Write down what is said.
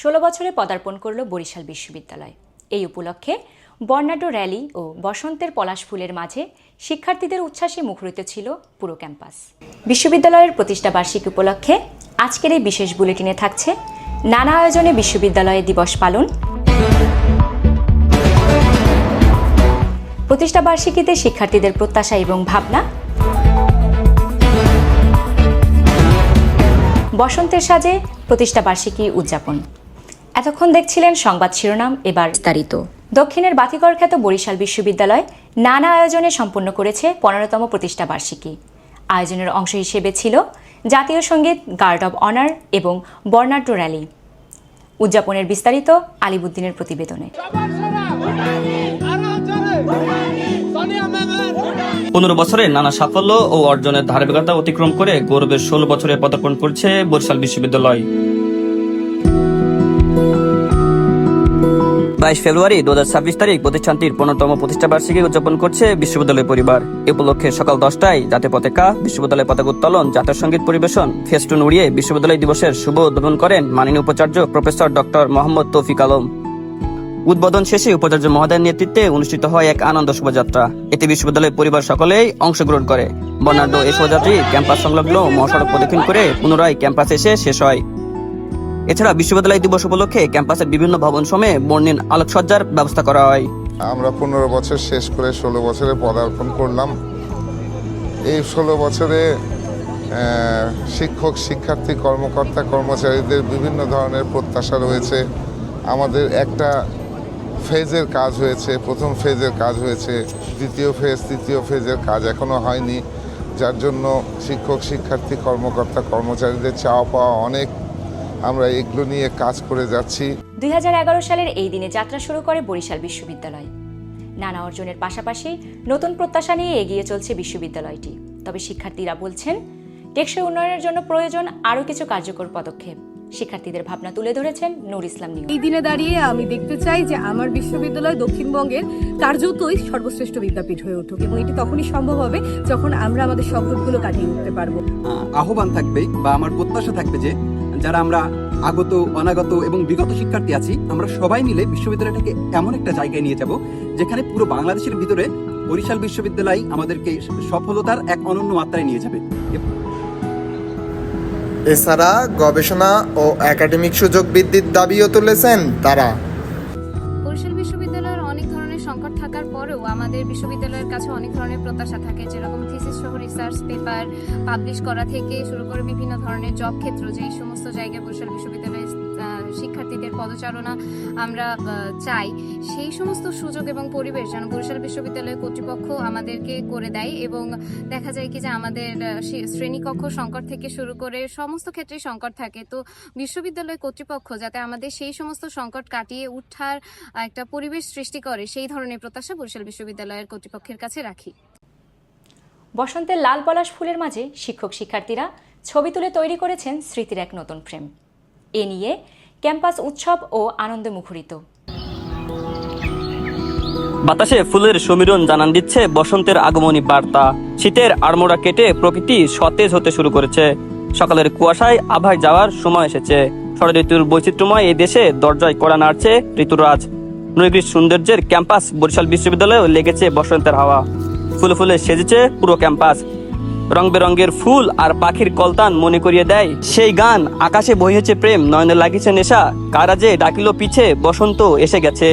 16 বছরে পদার্পণ করল বরিশাল বিশ্ববিদ্যালয়। এই উপলক্ষে বর্ণাঢ্য র্যালি ও বসন্তের পলাশ ফুলের মাঝে শিক্ষার্থীদের উচ্ছ্বাসে মুখরিত ছিল পুরো ক্যাম্পাস। বিশ্ববিদ্যালয়ের প্রতিষ্ঠা বার্ষিকী উপলক্ষে আজকের এই বিশেষ বুলেটিনে থাকছে নানা আয়োজনে বিশ্ববিদ্যালয় দিবস পালন, প্রতিষ্ঠা বার্ষিকীতে শিক্ষার্থীদের প্রত্যাশা এবং ভাবনা, বসন্তের সাজে প্রতিষ্ঠা বার্ষিকী উদযাপন। এতক্ষণ দেখছিলেন সংবাদ শিরোনাম, এবার বিস্তারিত। দক্ষিণের বাতিঘর খ্যাত বরিশাল বিশ্ববিদ্যালয় নানা আয়োজনে সম্পন্ন করেছে 15তম প্রতিষ্ঠা বার্ষিকী। আয়োজনের অংশ হিসেবে ছিল জাতীয় সঙ্গীত, গার্ড অব অনার এবং বর্ণাঢ্য র্যালি। উদযাপনের বিস্তারিত আলিবুদ্দিনের প্রতিবেদনে। 15 বছরে নানা সাফল্য ও অর্জনের ধারাবাহিকতা অতিক্রম করে গৌরবের 16 বছরে পদার্পণ করছে বরিশাল বিশ্ববিদ্যালয়। 22 ফেব্রুয়ারি 2026 তারিখ প্রতিষ্ঠানটির 15তম প্রতিষ্ঠা বার্ষিকী উদযাপন করছে বিশ্ববিদ্যালয় পরিবার। এ উপলক্ষে সকাল 10টায় জাতীয় পতাকা, বিশ্ববিদ্যালয় পতাকা উত্তোলন, জাতীয় সঙ্গীত পরিবেশন, ফেস্টুন উড়িয়ে বিশ্ববিদ্যালয় দিবসের শুভ উদ্বোধন করেন মাননীয় উপাচার্য প্রফেসর ডক্টর মোহাম্মদ তৌফিক আলম। উদ্বোধন শেষে উপাচার্য মহোদয়ের নেতৃত্বে অনুষ্ঠিত হয় এক আনন্দ শোভাযাত্রা। এতে বিশ্ববিদ্যালয়ের পরিবার সকলেই অংশগ্রহণ করে। বর্ণাঢ্য এই শোভাযাত্রাটি ক্যাম্পাস সংলগ্ন মহাসড়ক প্রদক্ষিণ করে পুনরায় ক্যাম্পাসে এসে শেষ হয়। এছাড়া বিশ্ববিদ্যালয় দিবস উপলক্ষে ক্যাম্পাসের বিভিন্ন ভবন সময়ে বর্ণিল আলোকসজ্জার ব্যবস্থা করা হয়। আমরা 15 বছর শেষ করে 16 বছরে পদার্পণ করলাম। এই 16 বছরে শিক্ষক, শিক্ষার্থী, কর্মকর্তা, কর্মচারীদের বিভিন্ন ধরনের প্রত্যাশা রয়েছে। আমাদের একটা ফেজের কাজ হয়েছে, প্রথম ফেজের কাজ হয়েছে, দ্বিতীয় ফেজ, তৃতীয় ফেজের কাজ এখনো হয়নি, যার জন্য শিক্ষক, শিক্ষার্থী, কর্মকর্তা, কর্মচারীদের চাওয়া পাওয়া অনেক। আমরা এগুলো নিয়ে কাজ করে যাচ্ছি। 2011 সালের এই দিনে যাত্রা শুরু করে বরিশাল বিশ্ববিদ্যালয়। নানা অর্জনের পাশাপাশি নতুন প্রত্যাশা নিয়ে এগিয়ে চলছে বিশ্ববিদ্যালয়টি। তবে শিক্ষার্থীরা বলছেন, টেকসই উন্নয়নের জন্য প্রয়োজন আরও কিছু কার্যকর পদক্ষেপ। শিক্ষার্থীদের ভাবনা তুলে ধরেছেন নূর ইসলাম নিউ। এই দিনে দাঁড়িয়ে আমি দেখতে চাই যে আমার বিশ্ববিদ্যালয় দক্ষিণবঙ্গের কার্যতই সর্বশ্রেষ্ঠ বিদ্যাপীঠ হয়ে উঠুক, এবং এটি তখনই সম্ভব হবে যখন আমরা আমাদের সংকটগুলো কাটিয়ে উঠতে পারবো। আহ্বান থাকবে বা আমার প্রত্যাশা থাকবে যে যারা আমরা আগত, অনাগত এবং বিগত শিক্ষার্থী আছি, আমরা সবাই মিলে বিশ্ববিদ্যালয়টাকে এমন একটা জায়গায় নিয়ে যাব যেখানে পুরো বাংলাদেশের ভিতরে বরিশাল বিশ্ববিদ্যালয় আমাদেরকে সফলতার এক অনন্য মাত্রায় নিয়ে যাবে। এছাড়া গবেষণা ও একাডেমিক সুযোগ বৃদ্ধির দাবিও তুলেছেন তারা। বরিশাল বিশ্ববিদ্যালয়ের অনেক ধরনের সংকট থাকার পরেও আমাদের বিশ্ববিদ্যালয়ের কাছে অনেক ধরনের প্রত্যাশা থাকে, যেরকম থিসিস সহ রিসার্চ পেপার পাবলিশ করা থেকে শুরু করে বিভিন্ন ধরনের জব ক্ষেত্র, যেই সমস্ত জায়গায় বরিশাল বিশ্ববিদ্যালয়ের শিক্ষার্থীদের পদচারণা আমরা চাই, সেই সমস্ত সুযোগ এবং পরিবেশ যেন বরিশাল বিশ্ববিদ্যালয় কর্তৃপক্ষ আমাদেরকে করে দেয়। এবং দেখা যায় কি যে আমাদের শ্রেণীকক্ষ সংকট থেকে শুরু করে সমস্ত ক্ষেত্রেই সংকট থাকে, তো বিশ্ববিদ্যালয় কর্তৃপক্ষ যাতে আমাদের সেই সমস্ত সংকট কাটিয়ে উঠার একটা পরিবেশ সৃষ্টি করে, সেই ধরনের প্রত্যাশা বরিশাল বিশ্ববিদ্যালয়ের কর্তৃপক্ষের কাছে রাখি। বসন্তের লাল পলাশ ফুলের মাঝে শিক্ষক শিক্ষার্থীরা ছবি তুলে তৈরি করেছেন স্মৃতির এক নতুন ফ্রেম। এ নিয়ে ক্যাম্পাস উৎসব ও আনন্দে মুখরিত। বাতাসে ফুলের সমীরণ জানান দিচ্ছে বসন্তের আগমনী বার্তা। শীতের আড়মোড়া কেটে প্রকৃতি সতেজ হতে শুরু করেছে। সকালের কুয়াশায় আভায় যাওয়ার সময় এসেছে। ষড় ঋতুর বৈচিত্র্যময় এই দেশে দরজায় কড়া নাড়ছে ঋতুরাজ। নৈগ্রীষ সৌন্দর্যের ক্যাম্পাস বরিশাল বিশ্ববিদ্যালয়েও লেগেছে বসন্তের হাওয়া। ফুলে ফুলে সেজেছে পুরো ক্যাম্পাস। রং বেরঙের ফুল আর পাখির কলতান মনে করিয়ে দেয় সেই গান। আকাশে বহিয়েছে প্রেম, নয়নে লাগিয়েছে নেশা, কারা যে ডাকিল পিছে বসন্ত এসে গেছে।